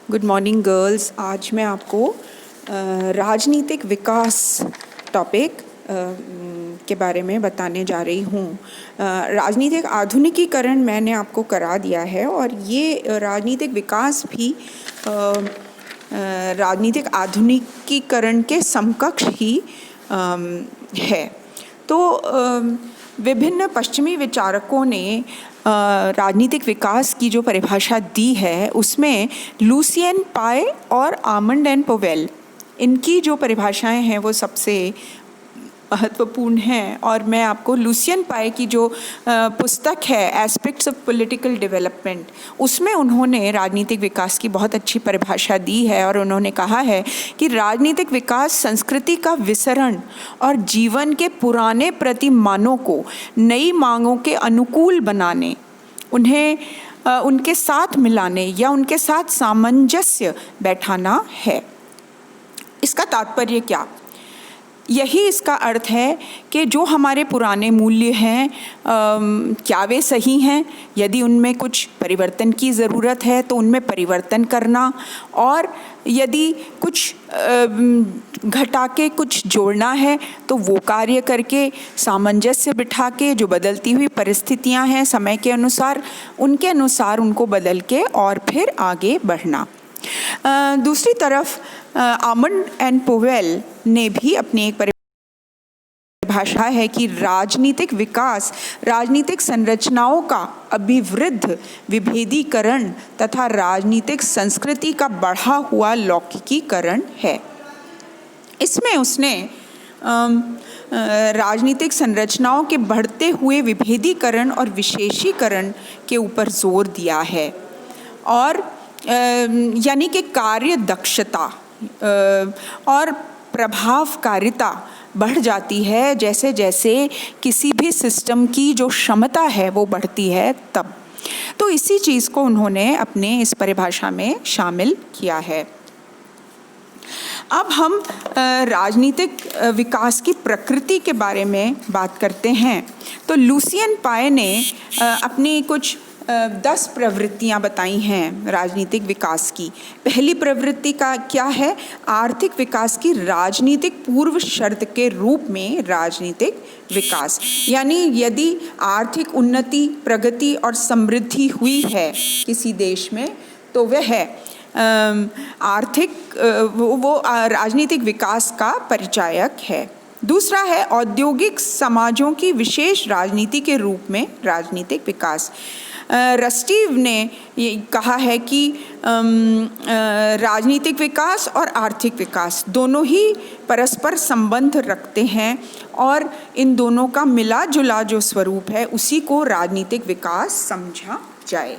Good morning girls. आज मैं आपको राजनीतिक विकास टॉपिक के बारे में बताने जा रही हूँ। राजनीतिक आधुनिकीकरण मैंने आपको करा दिया है और ये राजनीतिक विकास भी राजनीतिक आधुनिकीकरण के समकक्ष ही है। तो विभिन्न पश्चिमी विचारकों ने राजनीतिक विकास की जो परिभाषा दी है उसमें लुसियन पाए और आमंड एंड पोवेल, इनकी जो परिभाषाएं हैं वो सबसे महत्वपूर्ण हैं। और मैं आपको लुसियन पाए की जो पुस्तक है एस्पेक्ट्स ऑफ पॉलिटिकल डेवलपमेंट, उसमें उन्होंने राजनीतिक विकास की बहुत अच्छी परिभाषा दी है। और उन्होंने कहा है कि राजनीतिक विकास संस्कृति का विसरण और जीवन के पुराने प्रतिमानों को नई मांगों के अनुकूल बनाने, उन्हें उनके साथ मिलाने या उनके साथ सामंजस्य बैठाना है। इसका तात्पर्य क्या? यही इसका अर्थ है कि जो हमारे पुराने मूल्य हैं क्या वे सही हैं? यदि उनमें कुछ परिवर्तन की ज़रूरत है तो उनमें परिवर्तन करना, और यदि कुछ घटा के कुछ जोड़ना है तो वो कार्य करके सामंजस्य बिठा के जो बदलती हुई परिस्थितियां हैं समय के अनुसार, उनके अनुसार उनको बदल के और फिर आगे बढ़ना। दूसरी तरफ आमंड एंड पोवेल ने भी अपनी एक परिभाषा है कि राजनीतिक विकास राजनीतिक संरचनाओं का अभिवृद्ध विभेदीकरण तथा राजनीतिक संस्कृति का बढ़ा हुआ लौकिकीकरण है। इसमें उसने राजनीतिक संरचनाओं के बढ़ते हुए विभेदीकरण और विशेषीकरण के ऊपर जोर दिया है, और यानी कि कार्य दक्षता और प्रभावकारिता बढ़ जाती है जैसे जैसे किसी भी सिस्टम की जो क्षमता है वो बढ़ती है तब। तो इसी चीज़ को उन्होंने अपने इस परिभाषा में शामिल किया है। अब हम राजनीतिक विकास की प्रकृति के बारे में बात करते हैं। तो लुसियन पाए ने अपनी कुछ 10 प्रवृत्तियां बताई हैं राजनीतिक विकास की। पहली प्रवृत्ति का क्या है? आर्थिक विकास की राजनीतिक पूर्व शर्त के रूप में राजनीतिक विकास, यानी यदि आर्थिक उन्नति, प्रगति और समृद्धि हुई है किसी देश में तो वह वो राजनीतिक विकास का परिचायक है। दूसरा है औद्योगिक समाजों की विशेष राजनीति के रूप में राजनीतिक विकास। रस्टीव ने ये कहा है कि राजनीतिक विकास और आर्थिक विकास दोनों ही परस्पर संबंध रखते हैं और इन दोनों का मिला जुला जो स्वरूप है उसी को राजनीतिक विकास समझा जाए।